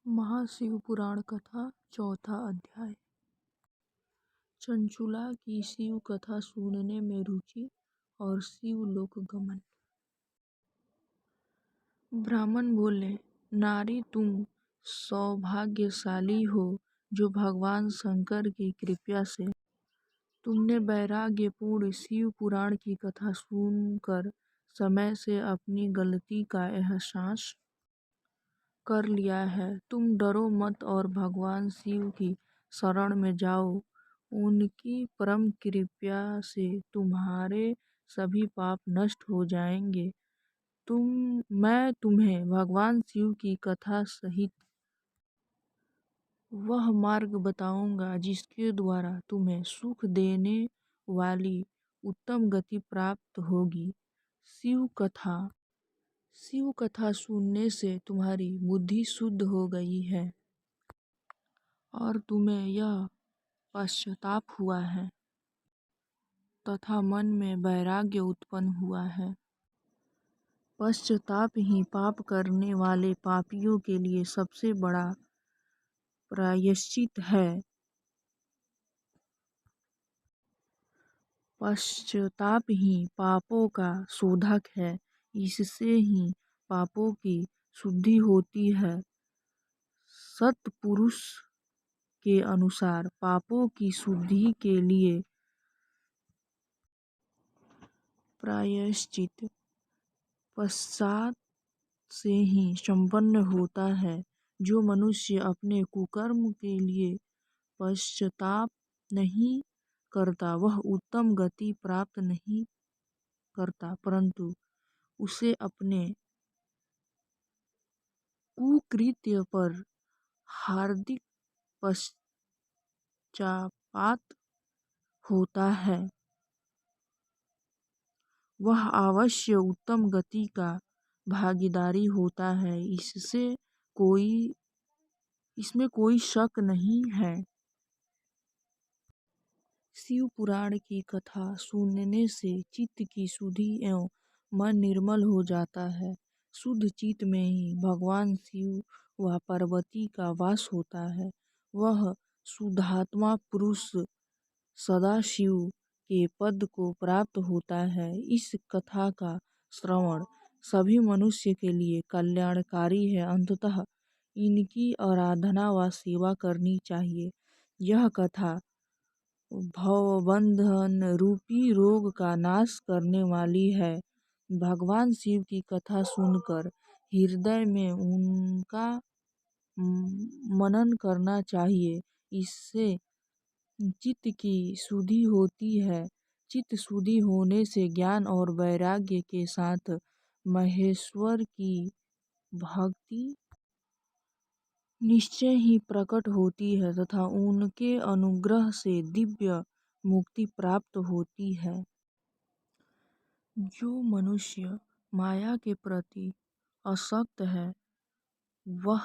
महाशिव पुराण कथा चौथा अध्याय। चंचुला की शिव कथा सुनने में रुचि और शिवलोक गमन। ब्राह्मण बोले, नारी तुम सौभाग्यशाली हो जो भगवान शंकर की कृपा से तुमने वैराग्यपूर्ण शिव पुराण की कथा सुनकर समय से अपनी गलती का एहसास कर लिया है। तुम डरो मत और भगवान शिव की शरण में जाओ। उनकी परम कृपा से तुम्हारे सभी पाप नष्ट हो जाएंगे। मैं तुम्हें भगवान शिव की कथा सहित वह मार्ग बताऊंगा जिसके द्वारा तुम्हें सुख देने वाली उत्तम गति प्राप्त होगी। शिव कथा सुनने से तुम्हारी बुद्धि शुद्ध हो गई है और तुम्हें यह पश्चाताप हुआ है तथा मन में वैराग्य उत्पन्न हुआ है। पश्चाताप ही पाप करने वाले पापियों के लिए सबसे बड़ा प्रायश्चित है। पश्चाताप ही पापों का शोधक है, इससे ही पापों की शुद्धि होती है। सत्पुरुष के अनुसार पापों की शुद्धि के लिए प्रायश्चित पश्चात से ही संपन्न होता है। जो मनुष्य अपने कुकर्म के लिए पश्चाताप नहीं करता वह उत्तम गति प्राप्त नहीं करता, परंतु उसे अपने कुकृत्य पर हार्दिक पश्चाताप होता है। वह अवश्य उत्तम गति का भागीदारी होता है, इसमें कोई शक नहीं है। शिव पुराण की कथा सुनने से चित्त की शुद्धि एवं मन निर्मल हो जाता है। शुद्ध चित्त में ही भगवान शिव व पार्वती का वास होता है। वह शुद्धात्मा पुरुष सदाशिव के पद को प्राप्त होता है। इस कथा का श्रवण सभी मनुष्य के लिए कल्याणकारी है। अंततः इनकी आराधना व सेवा करनी चाहिए। यह कथा भवबंधन रूपी रोग का नाश करने वाली है। भगवान शिव की कथा सुनकर हृदय में उनका मनन करना चाहिए। इससे चित्त की शुद्धि होती है। चित्त शुद्धि होने से ज्ञान और वैराग्य के साथ महेश्वर की भक्ति निश्चय ही प्रकट होती है तथा उनके अनुग्रह से दिव्य मुक्ति प्राप्त होती है। जो मनुष्य माया के प्रति आसक्त है वह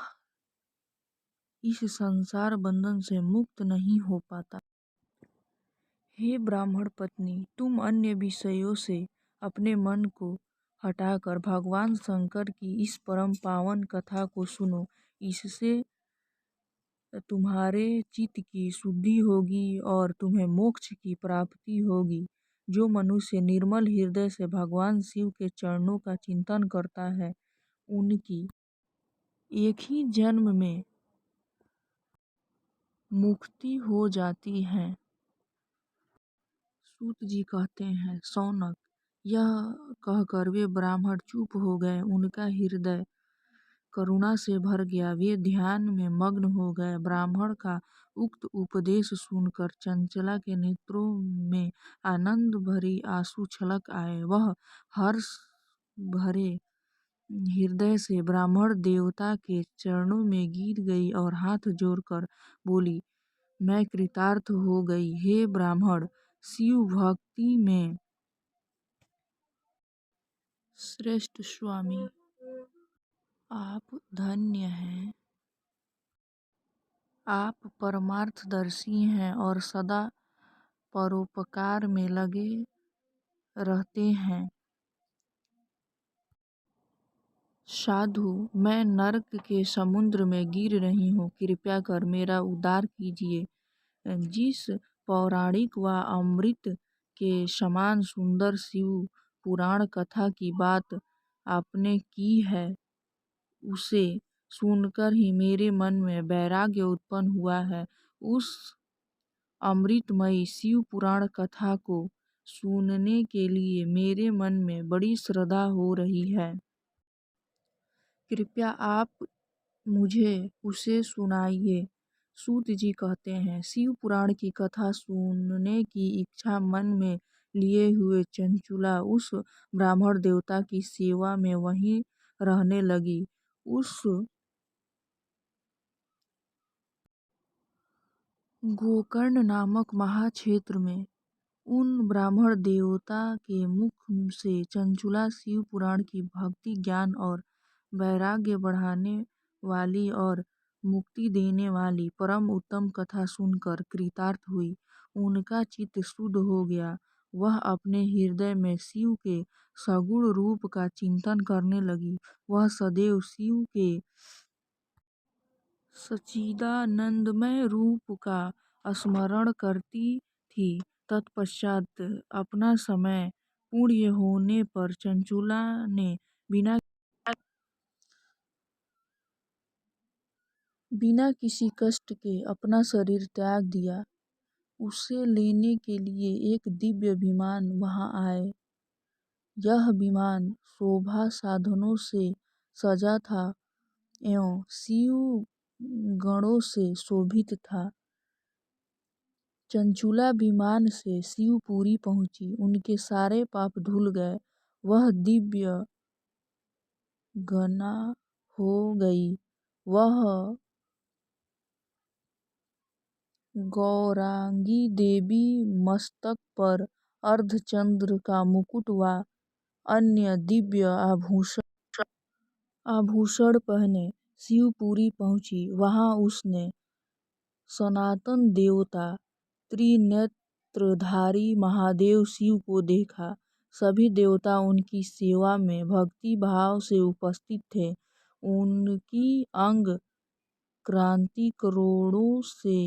इस संसार बंधन से मुक्त नहीं हो पाता। हे ब्राह्मण पत्नी, तुम अन्य विषयों से अपने मन को हटाकर भगवान शंकर की इस परम पावन कथा को सुनो। इससे तुम्हारे चित्त की शुद्धि होगी और तुम्हें मोक्ष की प्राप्ति होगी। जो मनुष्य निर्मल हृदय से भगवान शिव के चरणों का चिंतन करता है उनकी एक ही जन्म में मुक्ति हो जाती है। सूत जी कहते हैं, शौनक, यह कहकर वे ब्राह्मण चुप हो गए। उनका हृदय करुणा से भर गया। वे ध्यान में मग्न हो गए। ब्राह्मण का उक्त उपदेश सुनकर चंचला के नेत्रों में आनंद भरी आंसू छलक आए। वह हर्ष भरे हृदय से ब्राह्मण देवता के चरणों में गिर गई और हाथ जोड़कर बोली, मैं कृतार्थ हो गई। हे ब्राह्मण, शिव भक्ति में श्रेष्ठ स्वामी, आप धन्य हैं। आप परमार्थदर्शी हैं और सदा परोपकार में लगे रहते हैं। साधु, मैं नरक के समुद्र में गिर रही हूँ, कृपया कर मेरा उद्धार कीजिए। जिस पौराणिक व अमृत के समान सुंदर शिव पुराण कथा की बात आपने की है, उसे सुनकर ही मेरे मन में वैराग्य उत्पन्न हुआ है। उस अमृतमयी शिव पुराण कथा को सुनने के लिए मेरे मन में बड़ी श्रद्धा हो रही है। कृपया आप मुझे उसे सुनाइए। सूत जी कहते हैं, शिव पुराण की कथा सुनने की इच्छा मन में लिए हुए चंचुला उस ब्राह्मण देवता की सेवा में वहीं रहने लगी। उस गोकर्ण नामक महाक्षेत्र में उन ब्राह्मण देवता के मुख से चंचुला शिव पुराण की भक्ति, ज्ञान और वैराग्य बढ़ाने वाली और मुक्ति देने वाली परम उत्तम कथा सुनकर कृतार्थ हुई। उनका चित्त शुद्ध हो गया। वह अपने हृदय में शिव के सगुण रूप का चिंतन करने लगी। वह सदैव शिव के सच्चिदानंदमय रूप का स्मरण करती थी। तत्पश्चात अपना समय पूर्ण होने पर चंचुला ने बिना किसी कष्ट के अपना शरीर त्याग दिया। उसे लेने के लिए एक दिव्य विमान वहां आए। यह विमान शोभा साधनों से सजा था एवं शिव गणों से शोभित था। चंचुला विमान से शिवपुरी पहुंची। उनके सारे पाप धुल गए। वह दिव्य गना हो गई। वह गौरांगी देवी मस्तक पर अर्धचंद्र का मुकुट व अन्य दिव्य आभूषण पहने शिवपुरी पहुंची। वहां उसने सनातन देवता त्रिनेत्रधारी महादेव शिव को देखा। सभी देवता उनकी सेवा में भक्ति भाव से उपस्थित थे। उनकी अंग क्रांति करोड़ों से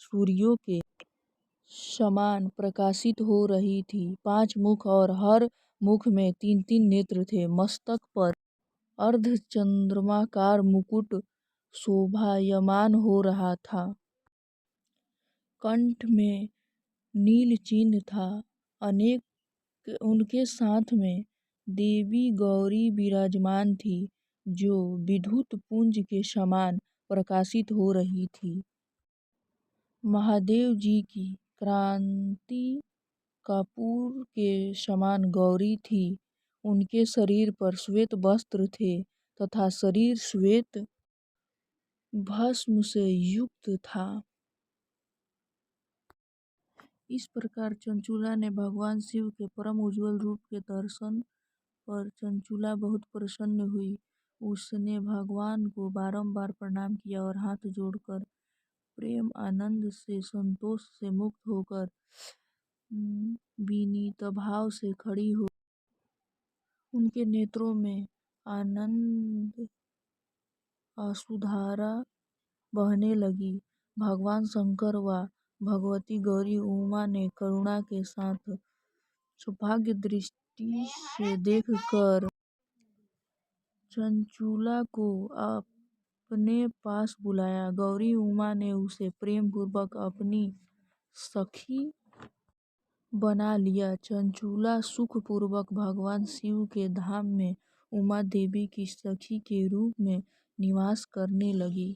सूर्यों के समान प्रकाशित हो रही थी। 5 मुख और हर मुख में 3-3 नेत्र थे। मस्तक पर अर्धचंद्रमाकार मुकुट शोभायमान हो रहा था। कंठ में नील चिन्ह था। अनेक उनके साथ में देवी गौरी विराजमान थी, जो विद्युत पुंज के समान प्रकाशित हो रही थी। महादेव जी की क्रांति कपूर के समान गौरी थी। उनके शरीर पर श्वेत वस्त्र थे तथा शरीर श्वेत भस्म से युक्त था। इस प्रकार चंचुला ने भगवान शिव के परम उज्ज्वल रूप के दर्शन पर चंचुला बहुत प्रसन्न हुई। उसने भगवान को बारंबार प्रणाम किया और हाथ जोड़कर प्रेम आनंद से संतोष से मुक्त होकर विनीत भाव से खड़ी हो। उनके नेत्रों में आनंद अश्रुधारा बहने लगी। भगवान शंकर व भगवती गौरी उमा ने करुणा के साथ सौभाग्य दृष्टि से देखकर चंचुला को अपने पास बुलाया। गौरी उमा ने उसे प्रेम पूर्वक अपनी सखी बना लिया। चंचुला सुखपूर्वक भगवान शिव के धाम में उमा देवी की सखी के रूप में निवास करने लगी।